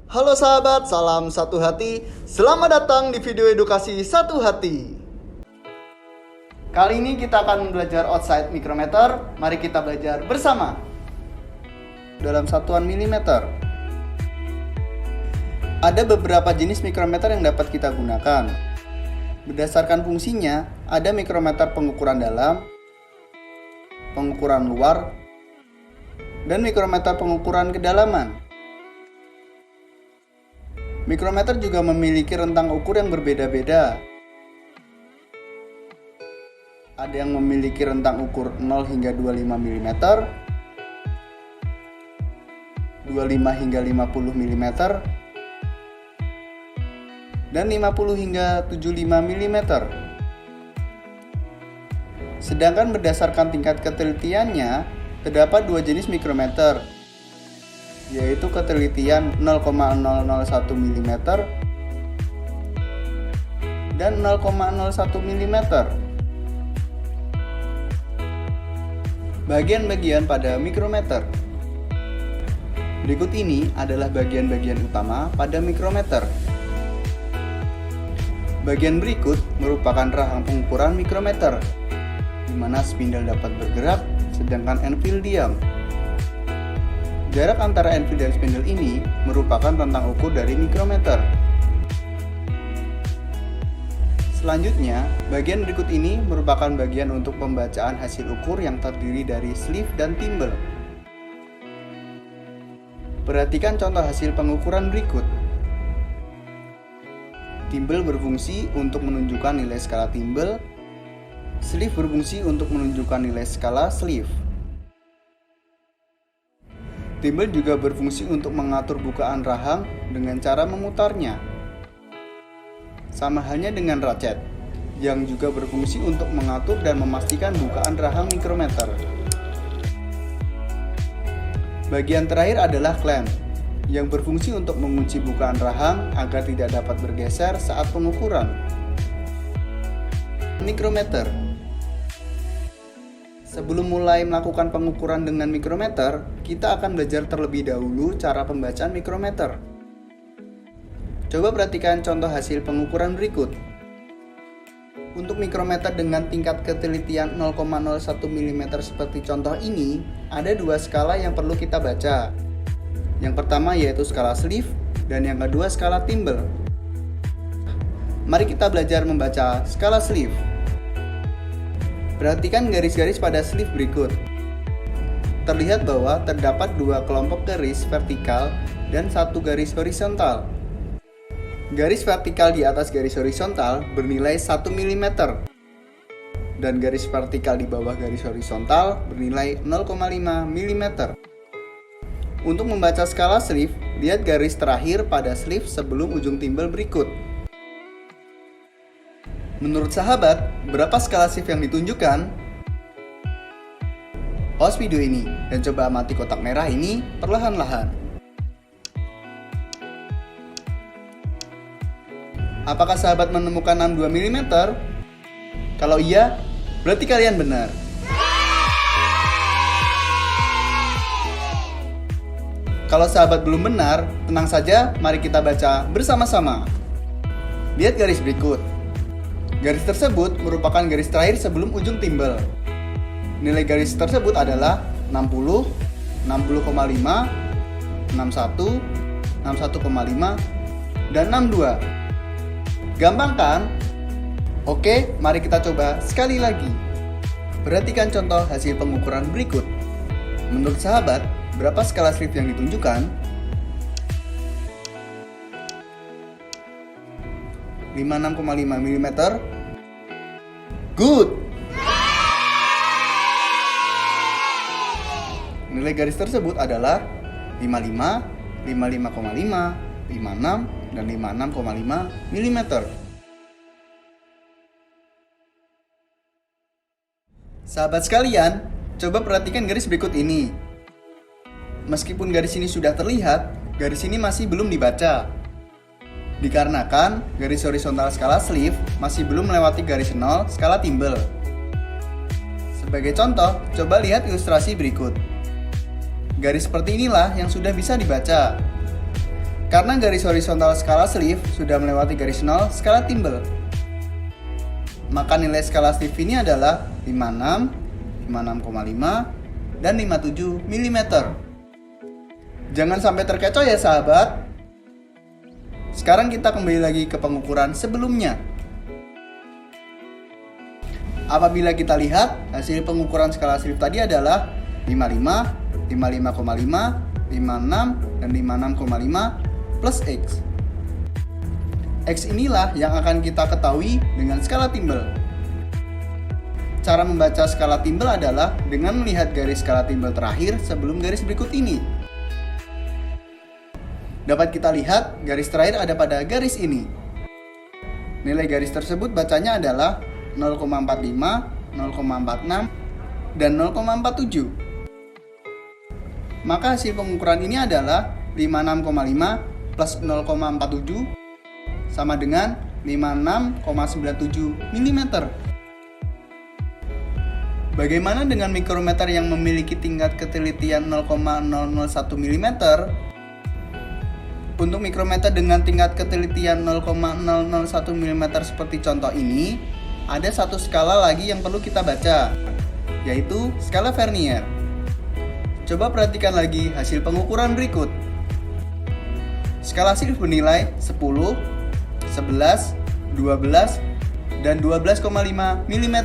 Halo sahabat, salam satu hati. Selamat datang di video edukasi satu hati. Kali ini kita akan belajar outside micrometer. Mari kita belajar bersama. Dalam satuan milimeter. Ada beberapa jenis mikrometer yang dapat kita gunakan. Berdasarkan fungsinya, ada mikrometer pengukuran dalam, pengukuran luar, dan mikrometer pengukuran kedalaman. Mikrometer juga memiliki rentang ukur yang berbeda-beda. Ada yang memiliki rentang ukur 0 hingga 25 mm, 25 hingga 50 mm, dan 50 hingga 75 mm. Sedangkan berdasarkan tingkat ketelitiannya, terdapat dua jenis mikrometer, yaitu ketelitian 0,001 mm dan 0,01 mm. Bagian-bagian pada mikrometer. Berikut ini adalah bagian-bagian utama pada mikrometer. Bagian berikut merupakan rahang pengukuran mikrometer, di mana spindle dapat bergerak sedangkan anvil diam. Jarak antara anvil dan spindle ini merupakan rentang ukur dari mikrometer. Selanjutnya, bagian berikut ini merupakan bagian untuk pembacaan hasil ukur yang terdiri dari sleeve dan thimble. Perhatikan contoh hasil pengukuran berikut. Thimble berfungsi untuk menunjukkan nilai skala thimble, sleeve berfungsi untuk menunjukkan nilai skala sleeve. Thimble juga berfungsi untuk mengatur bukaan rahang dengan cara memutarnya. Sama halnya dengan ratchet, yang juga berfungsi untuk mengatur dan memastikan bukaan rahang mikrometer. Bagian terakhir adalah clamp, yang berfungsi untuk mengunci bukaan rahang agar tidak dapat bergeser saat pengukuran. Mikrometer. Sebelum mulai melakukan pengukuran dengan mikrometer, kita akan belajar terlebih dahulu cara pembacaan mikrometer. Coba perhatikan contoh hasil pengukuran berikut. Untuk mikrometer dengan tingkat ketelitian 0,01 mm seperti contoh ini, ada dua skala yang perlu kita baca. Yang pertama yaitu skala sleeve, dan yang kedua skala thimble. Mari kita belajar membaca skala sleeve. Perhatikan garis-garis pada sleeve berikut. Terlihat bahwa terdapat dua kelompok garis vertikal dan satu garis horizontal. Garis vertikal di atas garis horizontal bernilai 1 mm dan garis vertikal di bawah garis horizontal bernilai 0,5 mm. Untuk membaca skala sleeve, lihat garis terakhir pada sleeve sebelum ujung thimble berikut. Menurut sahabat, berapa skala sleeve yang ditunjukkan? Pause video ini dan coba amati kotak merah ini perlahan-lahan. Apakah sahabat menemukan 62 mm? Kalau iya, berarti kalian benar. Kalau sahabat belum benar, tenang saja, mari kita baca bersama-sama. Lihat garis berikut. Garis tersebut merupakan garis terakhir sebelum ujung thimble. Nilai garis tersebut adalah 60, 60,5, 61, 61,5, dan 62. Gampang kan? Oke, mari kita coba sekali lagi. Perhatikan contoh hasil pengukuran berikut. Menurut sahabat, berapa skala sleeve yang ditunjukkan? 56,5 mm. Good. Nilai garis tersebut adalah 55, 55,5, 56, dan 56,5 mm. Sahabat sekalian, coba perhatikan garis berikut ini. Meskipun garis ini sudah terlihat, garis ini masih belum dibaca. Dikarenakan garis horizontal skala sleeve masih belum melewati garis 0 skala thimble. Sebagai contoh, coba lihat ilustrasi berikut. Garis seperti inilah yang sudah bisa dibaca. Karena garis horizontal skala sleeve sudah melewati garis 0 skala timbel, maka nilai skala sleeve ini adalah 56, 56,5, dan 57 mm. Jangan sampai terkecoh ya sahabat. Sekarang kita kembali lagi ke pengukuran sebelumnya. Apabila kita lihat, hasil pengukuran skala sleeve tadi adalah 55, 55,5, 56, dan 56,5 plus X. X inilah yang akan kita ketahui dengan skala timbel. Cara membaca skala timbel adalah dengan melihat garis skala timbel terakhir sebelum garis berikut ini. Dapat kita lihat garis terakhir ada pada garis ini. Nilai garis tersebut bacanya adalah 0,45, 0,46, dan 0,47. Maka hasil pengukuran ini adalah 56,5 plus 0,47 sama dengan 56,97 mm. Bagaimana dengan mikrometer yang memiliki tingkat ketelitian 0,001 mm? Untuk mikrometer dengan tingkat ketelitian 0,001 mm seperti contoh ini, ada satu skala lagi yang perlu kita baca, yaitu skala Vernier. Coba perhatikan lagi hasil pengukuran berikut. Skala sleeve bernilai 10, 11, 12, dan 12,5 mm.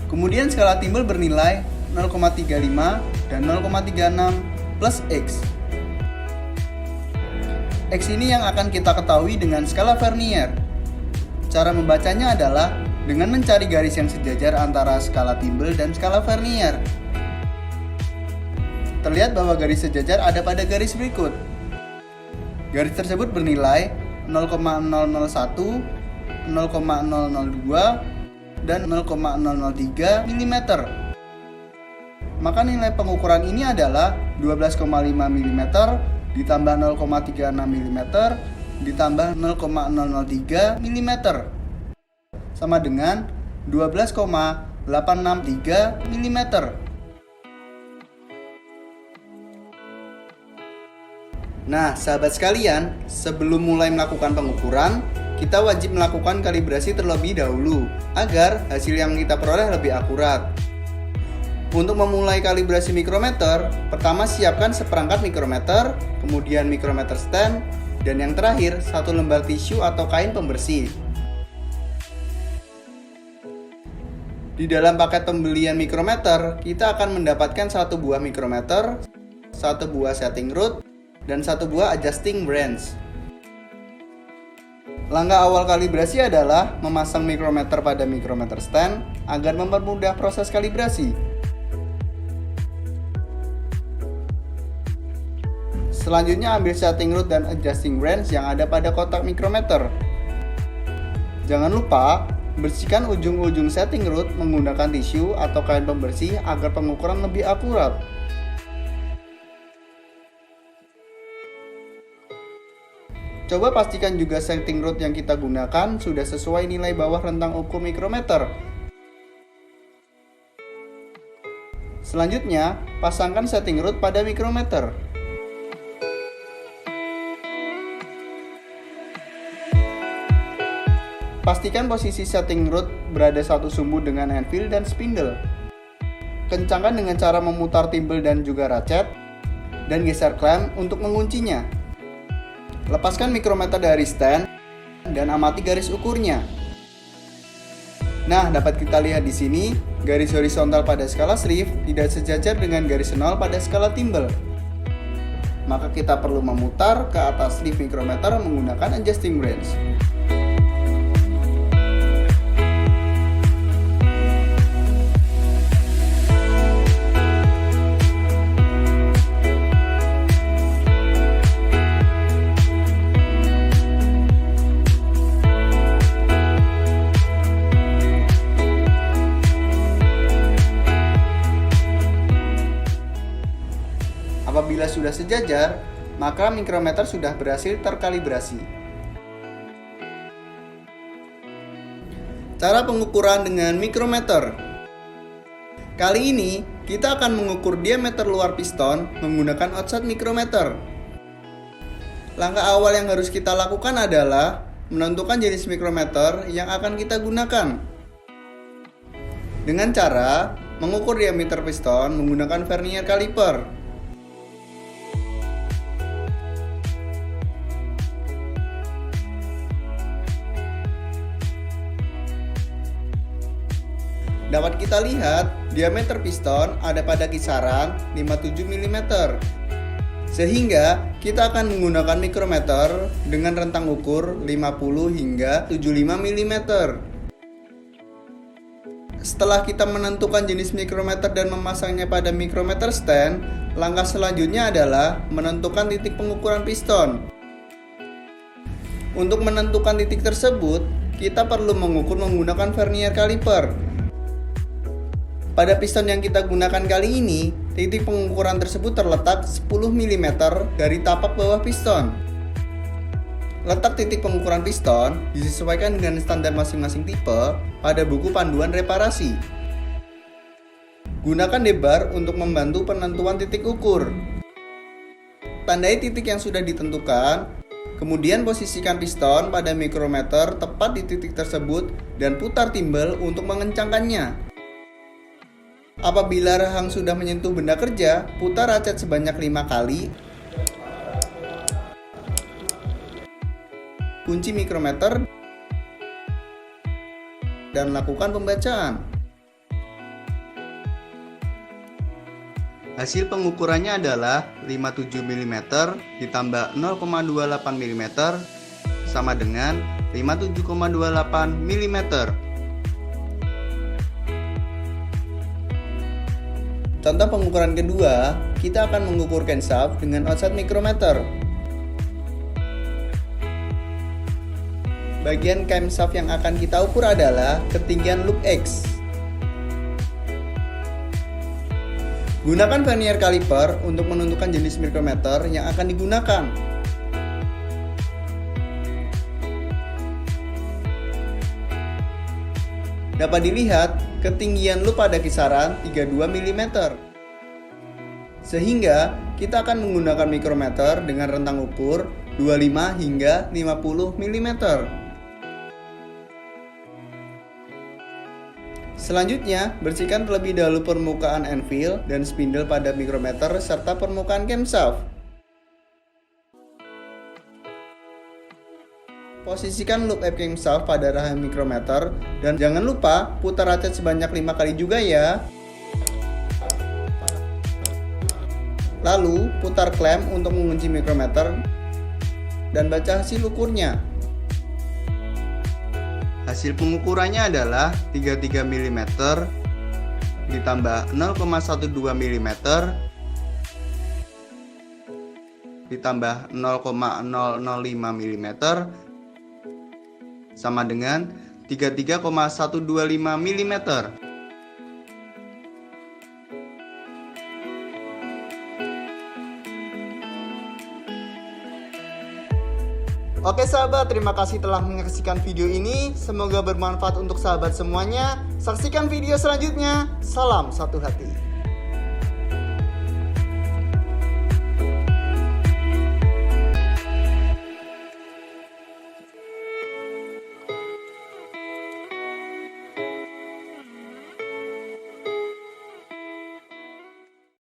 Kemudian skala timbel bernilai 0,35 dan 0,36 plus X. X ini yang akan kita ketahui dengan skala Vernier. Cara membacanya adalah dengan mencari garis yang sejajar antara skala timbel dan skala Vernier. Terlihat bahwa garis sejajar ada pada garis berikut. Garis tersebut bernilai 0,001, 0,002, dan 0,003 mm. Maka nilai pengukuran ini adalah 12,5 mm ditambah 0,36 mm ditambah 0,003 mm sama dengan 12,863 mm. Nah, sahabat sekalian, sebelum mulai melakukan pengukuran, kita wajib melakukan kalibrasi terlebih dahulu agar hasil yang kita peroleh lebih akurat. Untuk memulai kalibrasi mikrometer, pertama siapkan seperangkat mikrometer, kemudian mikrometer stand, dan yang terakhir satu lembar tisu atau kain pembersih. Di dalam paket pembelian mikrometer, kita akan mendapatkan satu buah mikrometer, satu buah setting rod, dan satu buah adjusting branch. Langkah awal kalibrasi adalah memasang mikrometer pada mikrometer stand agar mempermudah proses kalibrasi. Selanjutnya ambil setting rod dan adjusting branch yang ada pada kotak mikrometer. Jangan lupa bersihkan ujung-ujung setting rod menggunakan tisu atau kain pembersih agar pengukuran lebih akurat. Coba pastikan juga setting rod yang kita gunakan sudah sesuai nilai bawah rentang ukur mikrometer. Selanjutnya, pasangkan setting rod pada mikrometer. Pastikan posisi setting rod berada satu sumbu dengan anvil dan spindle. Kencangkan dengan cara memutar timbel dan juga ratchet, dan geser klem untuk menguncinya. Lepaskan mikrometer dari stand dan amati garis ukurnya. Nah, dapat kita lihat di sini, garis horizontal pada skala sleeve tidak sejajar dengan garis 0 pada skala timbel. Maka kita perlu memutar ke atas sleeve mikrometer menggunakan adjusting branch. Apabila sudah sejajar, maka mikrometer sudah berhasil terkalibrasi. Cara pengukuran dengan mikrometer. Kali ini, kita akan mengukur diameter luar piston menggunakan outside mikrometer. Langkah awal yang harus kita lakukan adalah menentukan jenis mikrometer yang akan kita gunakan. Dengan cara mengukur diameter piston menggunakan vernier kaliper. Dapat kita lihat, diameter piston ada pada kisaran 57 mm. Sehingga kita akan menggunakan mikrometer dengan rentang ukur 50 hingga 75 mm. Setelah kita menentukan jenis mikrometer dan memasangnya pada mikrometer stand, langkah selanjutnya adalah menentukan titik pengukuran piston. Untuk menentukan titik tersebut, kita perlu mengukur menggunakan vernier kaliper. Pada piston yang kita gunakan kali ini, titik pengukuran tersebut terletak 10 mm dari tapak bawah piston. Letak titik pengukuran piston disesuaikan dengan standar masing-masing tipe pada buku panduan reparasi. Gunakan debar untuk membantu penentuan titik ukur. Tandai titik yang sudah ditentukan, kemudian posisikan piston pada mikrometer tepat di titik tersebut dan putar timbal untuk mengencangkannya. Apabila rahang sudah menyentuh benda kerja, putar racet sebanyak 5 kali. Kunci mikrometer dan lakukan pembacaan. Hasil pengukurannya adalah 57 mm ditambah 0,28 mm sama dengan 57,28 mm. Contoh pengukuran kedua, kita akan mengukur camshaft dengan offset mikrometer. Bagian camshaft yang akan kita ukur adalah ketinggian loop X. Gunakan vernier kaliper untuk menentukan jenis mikrometer yang akan digunakan. Dapat dilihat, ketinggian loop pada kisaran 32 mm. Sehingga, kita akan menggunakan mikrometer dengan rentang ukur 25 hingga 50 mm. Selanjutnya, bersihkan terlebih dahulu permukaan anvil dan spindle pada mikrometer serta permukaan camshaft. Posisikan loop camshaft pada rahang mikrometer dan jangan lupa putar racet sebanyak 5 kali juga ya. Lalu putar klem untuk mengunci mikrometer dan baca hasil ukurnya. Hasil pengukurannya adalah 33 mm ditambah 0,12 mm ditambah 0,005 mm sama dengan 33,125 mm. Oke sahabat, terima kasih telah menyaksikan video ini. Semoga bermanfaat untuk sahabat semuanya. Saksikan video selanjutnya. Salam satu hati.